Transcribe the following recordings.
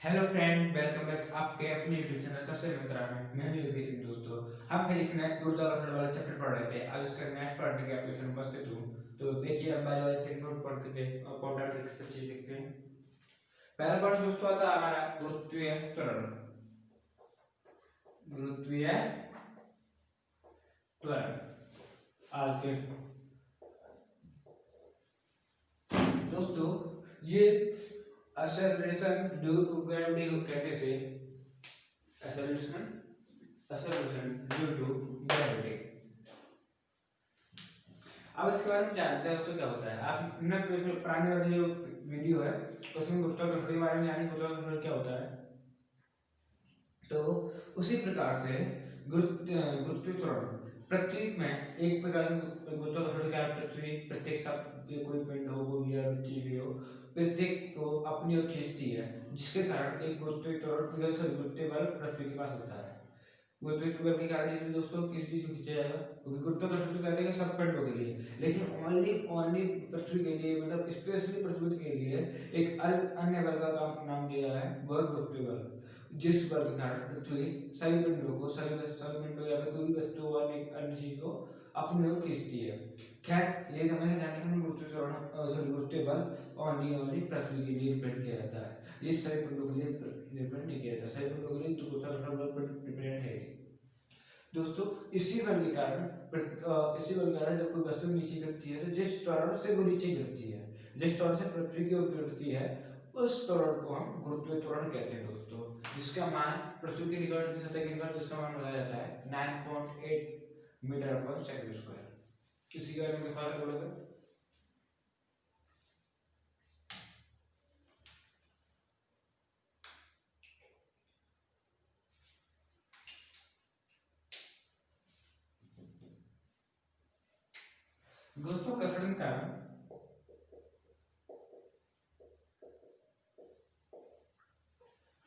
Hello friend, welcome back आपके अपने YouTube channel सबसे मित्रा में। मैं हूं यूपी सिंह। दोस्तों, हम कल इसमें ऊर्ध्वाधर वाला चैप्टर पढ़ रहे थे। अब इसका नेक्स्ट पढ़ने के एप्लीकेशन उपस्थित हूं। तो देखिए, अब बारी बारी से नोट पढ़ के पढ़ के सब चीज देखते हैं। पहला पार्ट दोस्तों आता है हमारा गुरुत्वीय त्वरण। गुरुत्वीय त्वरण आगे दोस्तों, ये एक्सेलरेशन ड्यू टू ग्रेविटी को कहते थे। Acceleration acceleration due to gravity. अब इसके बारे में जानते हैं उससे क्या होता है। आपने पुरानी वाली जो वीडियो है उसमें गुरुत्वाकर्षण के बारे में यानी गुरुत्वाकर्षण क्या होता है, तो उसी प्रकार से गुरुत्वीय त्वरण पृथ्वी में एक प्रकार का गुरुत्वाकर्षण क्या है। पृथ्वी प्रत्येक सब कोई पिंड हो, कोई या चीज भी हो, प्रत्येक को अपनी ओर खींचती है, जिसके कारण एक गुरुत्वीय त्वरण गुरुत्वीय बल पृथ्वी के पास होता है। गुरुत्वाकर्षण बल के कारण यदि दोस्तों किसी चीज को खींचा जाएगा, क्योंकि गुरुत्वाकर्षण तो कहते हैं सब पिंडों के लिए, लेकिन ओनली ओनली पृथ्वी के लिए, मतलब स्पेशली पृथ्वी के लिए एक अन्य बल का नाम दिया है, वह गुरुत्वीय बल। जिस बल के कारण पृथ्वी सभी पिंडों को सभी पिंडों या फिर कोई भी वस्तु और एक अन्य चीज को अपनी ओर खींचती है। खैर, ये हमें जाने कि गुरुत्वीय बल ओनली ओनली पृथ्वी के लिए डिपेंड किया जाता है। ये सभी पिंडों के लिए डिपेंड नहीं किया जाता। सभी पिंडों के लिए तो गुरुत्वाकर्षण बल पर डिपेंड है दोस्तों। इसी बल के कारण जब कोई वस्तु नीचे गिरती है, तो जिस त्वरण से वो नीचे गिरती है, जिस त्वरण से पृथ्वी की ओर गिरती है, उस त्वरण को हम गुरुत्वीय त्वरण कहते हैं दोस्तों। जिसका मान पृथ्वी के निकट की सतह के निकट जिसका मान बताया जाता है 9.8 मीटर पर सेकंड स्क्वायर। इसी के बारे में लिखा है थोड़ा सा। गुरुत्वाकर्षण के कारण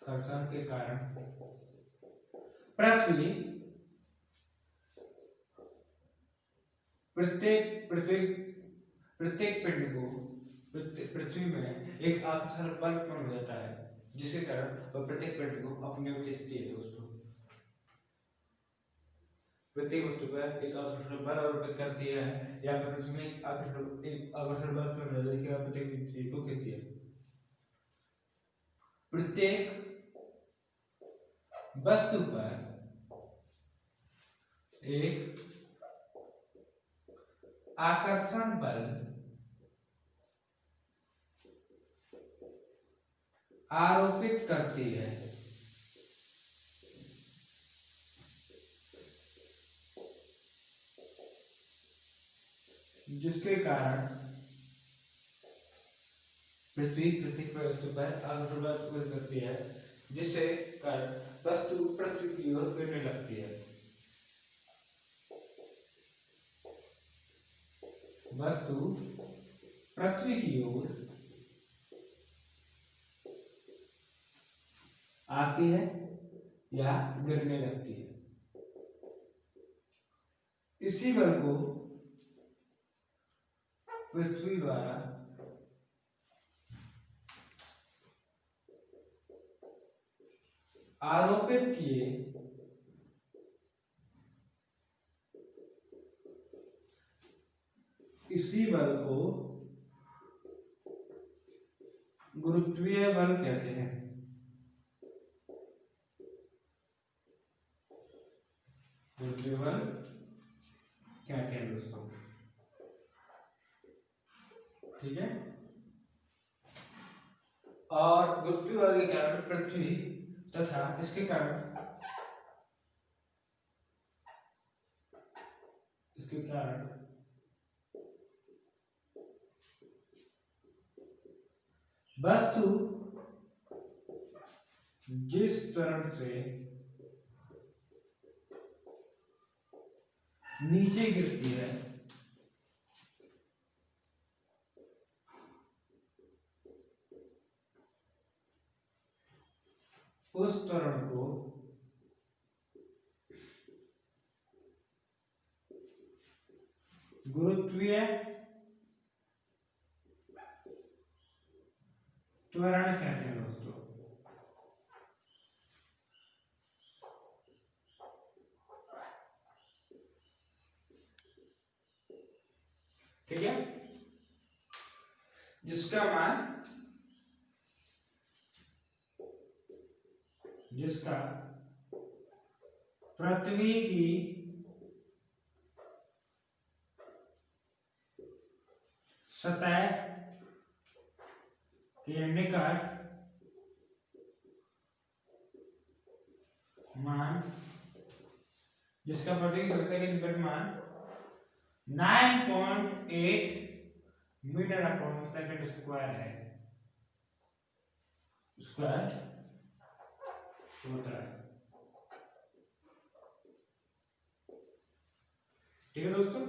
घर्षण के कारण पृथ्वी प्रत्येक प्रत्येक प्रत्येक पिंड को पृथ्वी में एक आकर्षण बल उत्पन्न हो जाता है, जिसके कारण वह प्रत्येक पिंड को अपनी ओर खींचती है दोस्तों। प्रत्येक वस्तु पर एक आकर्षण बल आरोपित करती है, या फिर पृथ्वी में एक आकर्षण बल उत्पन्न हो जाता है, जिसके कारण प्रत्येक चीज को खींचती है। प्रत्येक वस्तु पर एक आकर्षण बल आरोपित करती है, जिसके कारण पृथ्वी प्रत्येक वस्तु पर आकर्षण बल उत्पन्न करती है, जिससे कारण वस्तु पृथ्वी की ओर गिरने लगती है। वस्तु पृथ्वी की ओर आती है या गिरने लगती है। इसी बल को पृथ्वी द्वारा आरोपित किए इसी बल को गुरुत्वीय बल कहते हैं। गुरुत्वीय बल कहते हैं दोस्तों, ठीक है। और गुरुत्वीय बल के कारण पृथ्वी तथा इसके कारण वस्तु जिस त्वरण से नीचे गिरती है, उस त्वरण को गुरुत्वीय त्वरण कहते हैं दोस्तों। जिसका मान जिसका पृथ्वी की सतह के निकट मान, जिसका पृथ्वी की सतह के निकट मान 9.8 मीटर अपॉन सेकंड स्क्वायर है, स्क्वायर होता है। ठीक है दोस्तों,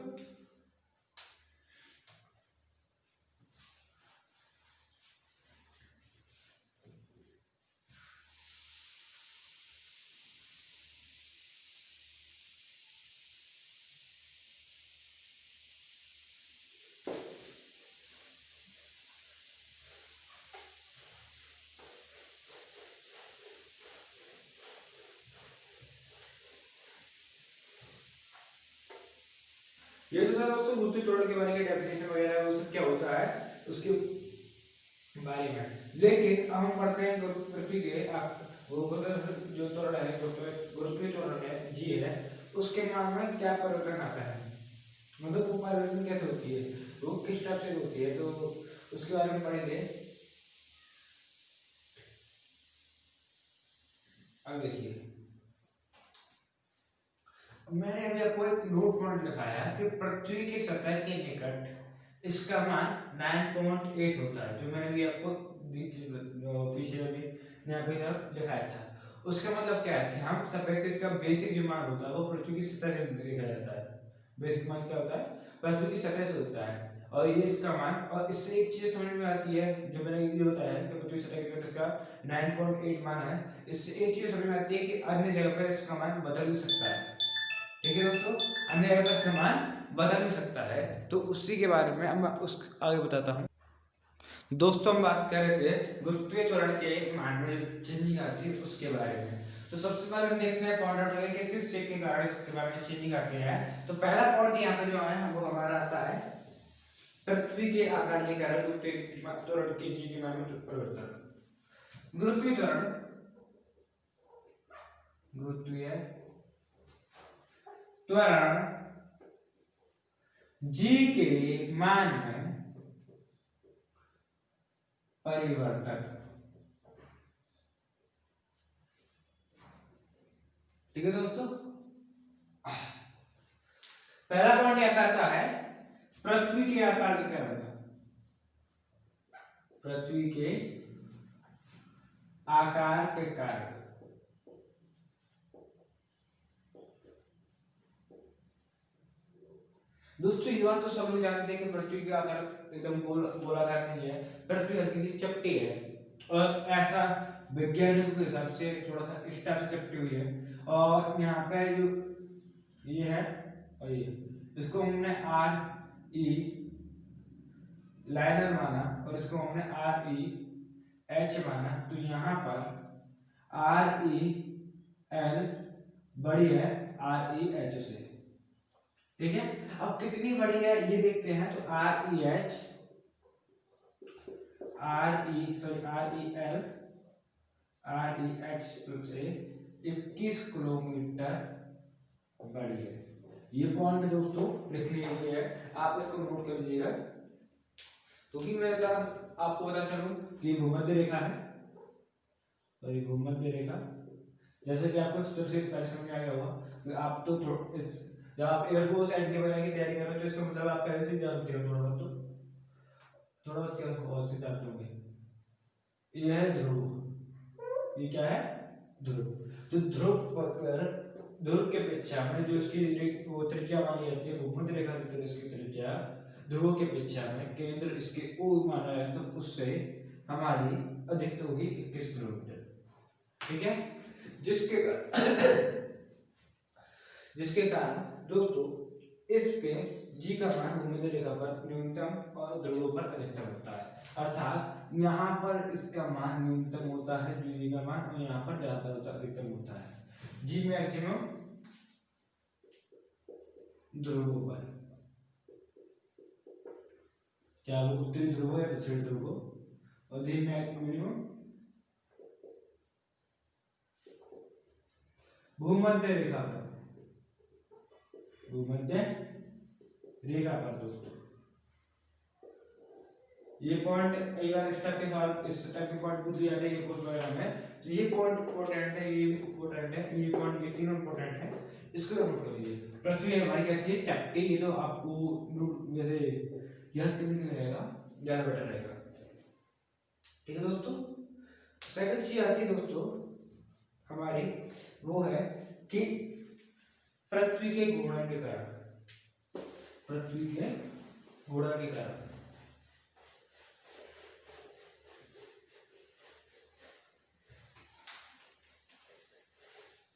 ये तो था दोस्तों गुरुत्वीय त्वरण के बारे में डेफिनेशन वगैरह वो सब क्या होता है उसके बारे में। लेकिन अब हम पढ़ते हैं पृथ्वी के वो जो त्वरण है, गुरुत्वीय त्वरण है जी है, उसके मान में क्या परिवर्तन आता है, मतलब वो परिवर्तन कैसे होती है, वो किस टाइप से होती है, तो उसके बारे में पढ़ेंगे। अब देखिए, मैंने अभी आपको एक नोट पॉइंट लिखाया कि पृथ्वी की सतह के निकट इसका मान 9.8 होता है, जो मैंने अभी आपको पीछे अभी यहाँ पे दिखाया था। उसका मतलब क्या है कि हम सफेद से इसका बेसिक जो मान होता है वो पृथ्वी की सतह से देखा जाता है। बेसिक मान क्या होता है, पृथ्वी की सतह से होता है, और ये इसका मान, और इससे एक चीज समझ में आती है, जो मैंने ये बताया है कि पृथ्वी सतह के निकट इसका 9.8 मान है, इससे एक चीज समझ में आती है कि अन्य जगह पर इसका मान बदल भी सकता है। ठीक है दोस्तों, अन्य जगह पर इसका मान बदल भी सकता है, तो उसी के बारे में अब मैं उस आगे बताता हूँ। दोस्तों हम बात कर रहे थे गुरुत्वीय त्वरण के मान में चेंजिंग आती है उसके बारे में। तो सबसे पहले हम देखते हैं पॉइंट आउट करेंगे किस किस चीज के कारण इसके बारे में चेंजिंग आती है। तो पहला पॉइंट यहाँ पे जो है वो हमारा आता है पृथ्वी के आकार के कारण गुरुत्वीय त्वरण के जी के मान में परिवर्तन। गुरुत्वीय त्वरण, गुरुत्वीय त्वरण जी के मान में परिवर्तन। ठीक है दोस्तों, पहला पॉइंट यहाँ पे आता है पृथ्वी के आकार के कारण, पृथ्वी के आकार के कारण। दोस्तों ये बात तो सब लोग जानते हैं कि पृथ्वी का आकार एकदम गोलाकार नहीं है, पृथ्वी हल्की सी चपटी है, और ऐसा वैज्ञानिकों के हिसाब से थोड़ा सा इस टाइप से चपटी हुई है। और यहाँ पे जो ये है और ये, इसको हमने आर ई लाइनर माना और इसको हमने आर ई एच माना, तो यहाँ पर आर ई एल बड़ी है आर ई एच से। ठीक है, अब कितनी बड़ी है ये देखते हैं। तो R E H R E L R E H से 21 किलोमीटर बड़ी है। ये पॉइंट दोस्तों लिखने के लिए है, आप इसको नोट कर लीजिएगा, क्योंकि मैं आपको बता चलूं कि भूमध्य रेखा है, और ये भूमध्य रेखा जैसे कि आपको सबसे पहले समझ आ गया होगा कि आप तो जब आप एयरफोर्स एंटी वगैरह की तैयारी कर रहे हो तो इसका मतलब आप पहले से जानते हो थोड़ा बहुत, तो थोड़ा बहुत क्या उसके जानते होंगे। ये है ध्रुव, ये क्या है ध्रुव। तो ध्रुव पर ध्रुव के पीछा में जो इसकी वो त्रिज्या मानी जाती है, भूमध्य रेखा से इसकी त्रिज्या ध्रुव के पीछा में केंद्र इसके ओ माना है, तो उससे हमारी अधिकता होगी 21 किलोमीटर। ठीक है, जिसके कारण दोस्तों इस पे जी का मान भूमध्य रेखा पर न्यूनतम और ध्रुवों पर अधिकतम होता है, अर्थात यहाँ पर इसका मान न्यूनतम होता है जी का मान, और यहाँ पर ज्यादा होता अधिकतम होता है जी मैक्सिमम ध्रुवों पर। क्या वो उत्तरी ध्रुव या दक्षिण ध्रुव, और दी मिनिमम भूमध्य रेखा पर, भूमध्य रेखा पर दोस्तों। ये पॉइंट कई बार इस टाइप के सवाल, इस टाइप के पॉइंट पूछ लिया जाते हैं ये पोस्ट वगैरह में, तो ये पॉइंट इंपॉर्टेंट है, ये इंपॉर्टेंट है, ये पॉइंट, ये तीनों इंपॉर्टेंट है, इसको नोट कर लीजिए। पृथ्वी हमारी कैसी है, चपटी, ये तो आपको जैसे यह करने में रहेगा, ज्यादा बेटर रहेगा। ठीक है दोस्तों। सेकंड चीज आती है दोस्तों हमारी, वो है कि पृथ्वी के घूर्णन के कारण, पृथ्वी के घूर्णन के कारण।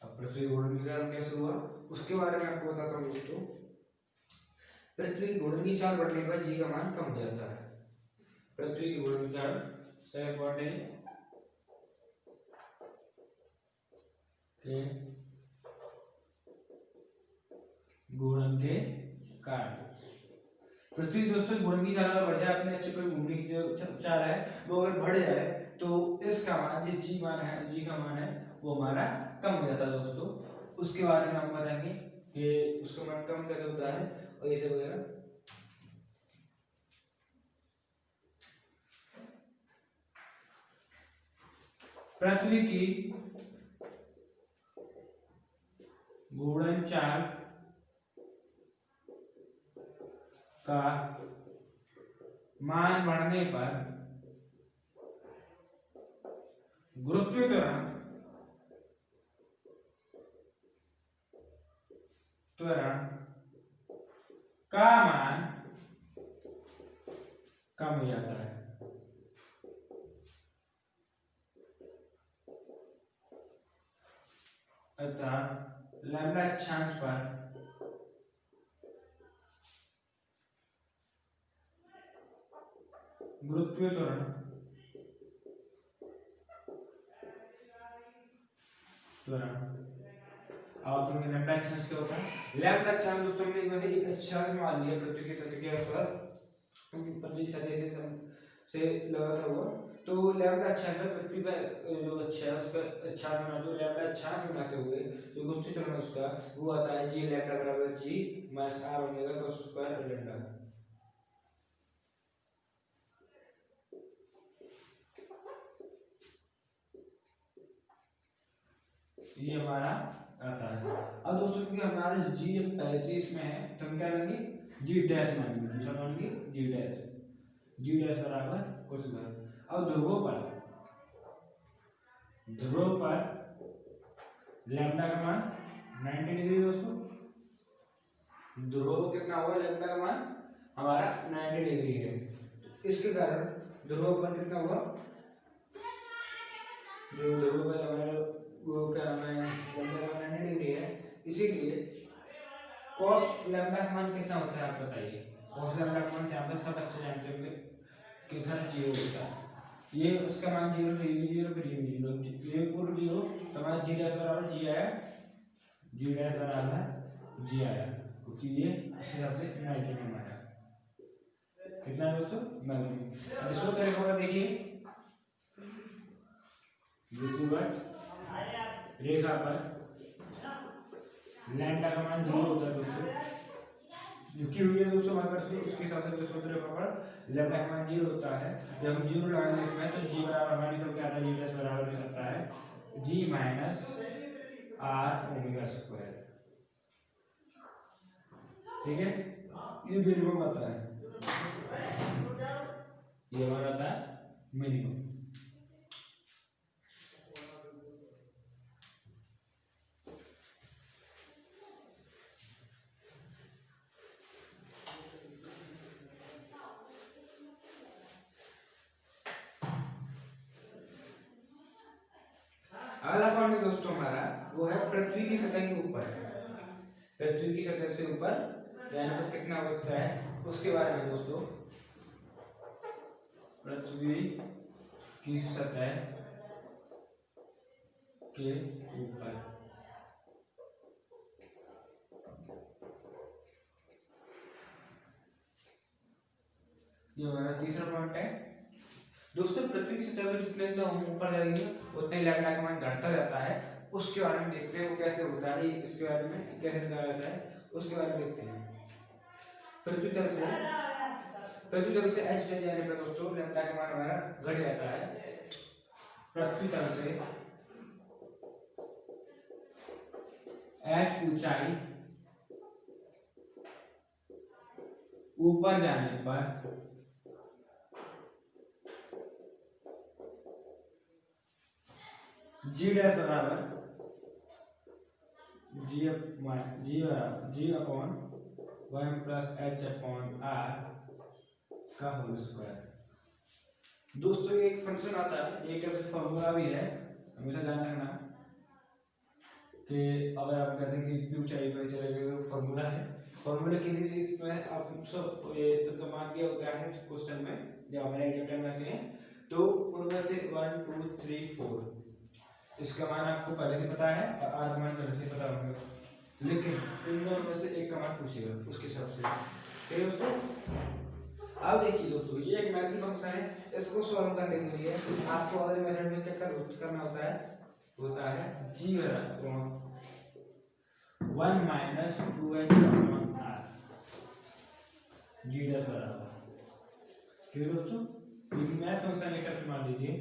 अब पृथ्वी घूर्णन के कारण कैसे हुआ उसके बारे में आपको बताता हूँ दोस्तों। पृथ्वी की घूर्णन की चाल बढ़ने पर जी का मान कम हो जाता है। पृथ्वी की घूर्णन के कारण सेकंड पॉइंट है कि घूर्णन के कारण पृथ्वी दोस्तों घूर्णन की चाल अगर बढ़ जाए, अपने अच्छे पर घूमने की जो चाल है वो अगर बढ़ जाए तो इसका मान, जो जी मान है, जी का मान है वो हमारा कम हो जाता है दोस्तों। उसके बारे में हम बताएंगे कि उसका मान कम कैसे होता है और ये सब वगैरह। पृथ्वी की घूर्णन चाल का मान बढ़ने पर गुरुत्वीय त्वरण का मान कम हो जाता है। अर्थात लैम्ब्डा अक्षांश पर गुरुत्वीय त्वरण और तुमने लैम्ब्डा अक्षांश क्या होता है? लैम्ब्डा अक्षांश दोस्तों हमने एक अक्षांश मान लिया पृथ्वी की सतह के आसपास, क्योंकि पृथ्वी सतह से लगा था हुआ, तो लैम्ब्डा अक्षांश पर पृथ्वी पर जो अच्छा है उस पर अक्षांश बना, जो लैम्ब्डा अक्षांश बनाते हुए जो गुरुत्वीय त्वरण उसका वो आता है जी लैम्ब्डा बराबर g minus R omega cos square lambda. ये हमारा आता है। अब दोस्तों क्योंकि हमारा जी पहले से इसमें है तो हम क्या लेंगे, जी डैश मानेंगे, दूसरा मानेंगे जी डैश, जी डैश बराबर कुछ स्क्वायर। अब ध्रुवों पर लैम्डा का मान 90 डिग्री दोस्तों, ध्रुव कितना हुआ, लैम्डा का मान हमारा 90 डिग्री है। इसके कारण ध्रुव पर कितना हुआ, जो ध्रुव पर हमारा वो क्या नाम है लैम्डा का 90 डिग्री है, इसीलिए cos लैम्डा का मान कितना होता है आप बताइए। cos लैम्डा का मान यहाँ पर सब अच्छे जानते होंगे कि सर 0 होता है, ये उसका मान 0 से ये भी 0 फिर ये भी 0, ये पूरा 0 तो हमारा जी डैश बराबर जी आया, जी डैश बराबर जी आया क्योंकि ये इस हिसाब से नाइट्रोजन आया। कितना है दोस्तों, नाइट्रोजन। अब इसको तरीका का देखिए, विषुवत रेखा पर लैम्डा का मान 0 होता है दोस्तों, झुकी हुई है दोस्तों हमारे पास, उसके हिसाब से विषुवत रेखा पर लैम्डा का मान 0 होता है। जब हम 0 लगाएंगे इसमें तो जी बराबर हमारी तो क्या आता है, जी डैश बराबर निकलता है जी माइनस आर ओमेगा स्क्वायर। ठीक है, ये मिनिमम आता है, ये हमारा आता है मिनिमम। अगला पॉइंट दोस्तों हमारा वो है पृथ्वी की सतह के ऊपर, पृथ्वी की सतह से ऊपर यानी पर कितना होता है उसके बारे में दोस्तों। पृथ्वी की सतह के ऊपर ये हमारा तीसरा पॉइंट है। दोस्तों पृथ्वी की सतह पर जितने हम ऊपर जाएंगे उतने लैम्डा का मान घटता रहता है। उसके बारे में देखते हैं वो कैसे होता है, इसके बारे में कैसे निकाला जाता है उसके बारे में देखते हैं। पृथ्वी तल से एच चले जाने पर दोस्तों लैम्डा का मान हमारा घट जाता है। पृथ्वी तल से एच ऊंचाई ऊपर जाने पर जी डैश बराबर g upon 1 plus h upon R का होल स्क्वायर। दोस्तों ये एक फंक्शन आता है, एक तरफ से फॉर्मूला भी है, हमेशा ध्यान रखना कि अगर आप कहते हैं कि ऊंचाई पर चले गए तो फॉर्मूला है, फॉर्मूले के लिए इसमें आप सब ये सबका मान दिया होता है क्वेश्चन में जब हमारे एग्जाम में आते हैं। तो उनमें से 1 2 3 4 इसका मान आपको पहले से पता है और आर का मान पहले से पता होगा, लेकिन इन दोनों में से एक का मान पूछेगा उसके हिसाब से। ठीक है दोस्तों, अब देखिए दोस्तों ये एक मैथ्स फंक्शन है, इसको सॉल्व करने के लिए आपको अगले मेथड में क्या करना होता है जी बराबर 1 माइनस 2h अपॉन r जी डैश बराबर। ठीक है दोस्तों, ये मैथ फंक्शन एक तरफ मान लीजिए।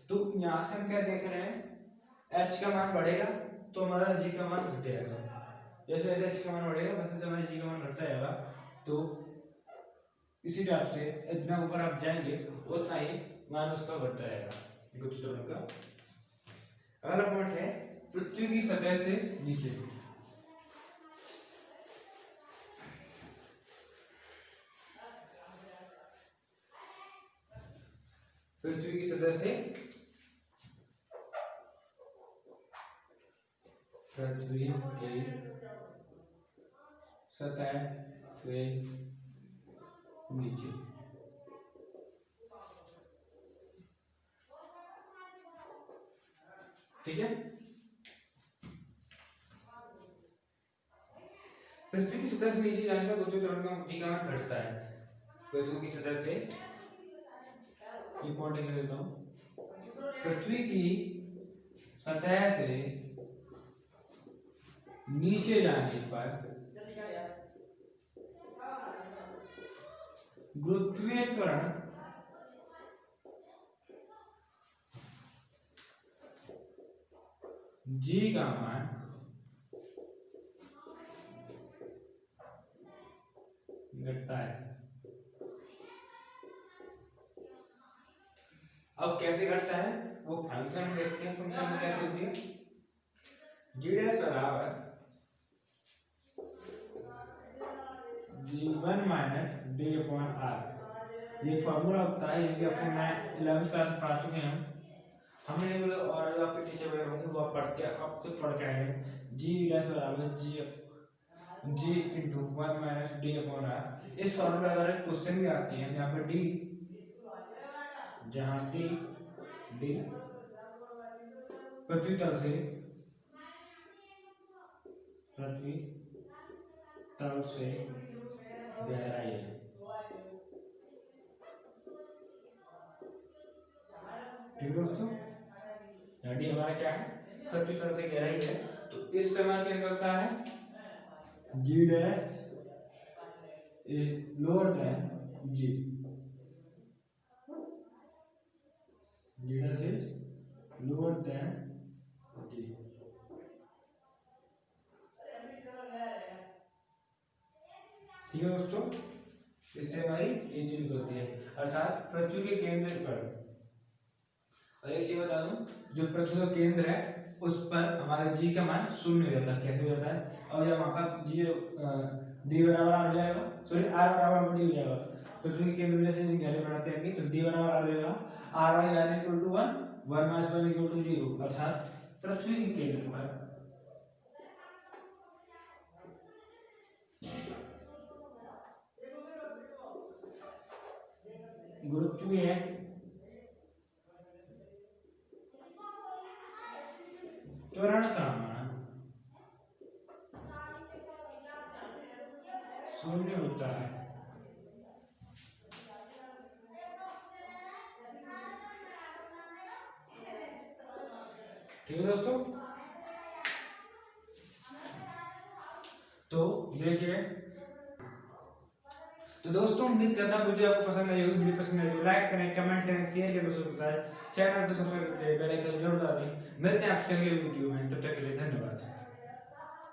तो यहाँ से हम क्या देख रहे हैं, h का मान बढ़ेगा तो हमारा g का मान घटेगा, जैसे जैसे h का मान बढ़ेगा वैसे हमारा g का मान घटता जाएगा। तो इसी टाइप से जितना ऊपर आप जाएंगे उतना ही मान उसका बढ़ता जाएगा कुछ तरह का। अगला पॉइंट है पृथ्वी की सतह से नीचे। पृथ्वी की सतह से नीचे। ठीक है, पृथ्वी की सतह से नीचे जाने पर दूसरे तरफ का जी का मान घटता है। पृथ्वी की सतह से ये पॉइंट लिख देता हूं, पृथ्वी की सतह से नीचे जाने पर गुरुत्वीय त्वरण जी का मान घटता है। अब कैसे घटता है वो फंक्शन देखते हैं, फंक्शन में कैसे होती है जी डैश बराबर d1 minus d upon r। ये फॉर्मूला होता है, ये आपको मैं 11th क्लास में पढ़ा चुके हैं हमने, मतलब और जो आपके टीचर वगैरह होंगे वो आप खुद पढ़ के आए हैं। जी डैश बराबर g into 1 minus d upon R. इस फॉर्मूला द्वारा क्वेश्चन भी आते हैं जहाँ पर जहाँ डी पृथ्वी तल से गहराई है। ठीक दोस्तों, डी हमारा क्या है पृथ्वी तल से गहराई है। तो इस समय क्या निकलता है g dash lower than g, g dash is lower than g. ठीक है दोस्तों, इससे हमारी ये चीज होती है, अर्थात पृथ्वी के केंद्र पर। और एक चीज बता दूं, जो पृथ्वी का केंद्र है उस पर हमारा जी का मान शून्य हो जाता है। कैसे हो जाता है, और जब वहां का जी डी बराबर आर हो जाएगा, सॉरी आर बराबर डी हो जाएगा। पृथ्वी के केंद्र में जैसे गहरे बढ़ाते हैं तो डी बराबर आर हो जाएगा, R Y R equal to 1 1 minus 1 equal to 0, अर्थात पृथ्वी के केंद्र पर गुरुत्वीय त्वरण का मान शून्य होता है। ठीक है दोस्तों। तो देखिए, तो दोस्तों उम्मीद करता हूँ वीडियो आपको पसंद आई होगी। वीडियो पसंद आई तो लाइक करें, कमेंट करें, शेयर करें, दोस्तों को बताएं, चैनल को सब्सक्राइब करें, बेल आइकन जरूर दबा दें। मिलते हैं आपसे अगले वीडियो में, तब तक के लिए धन्यवाद।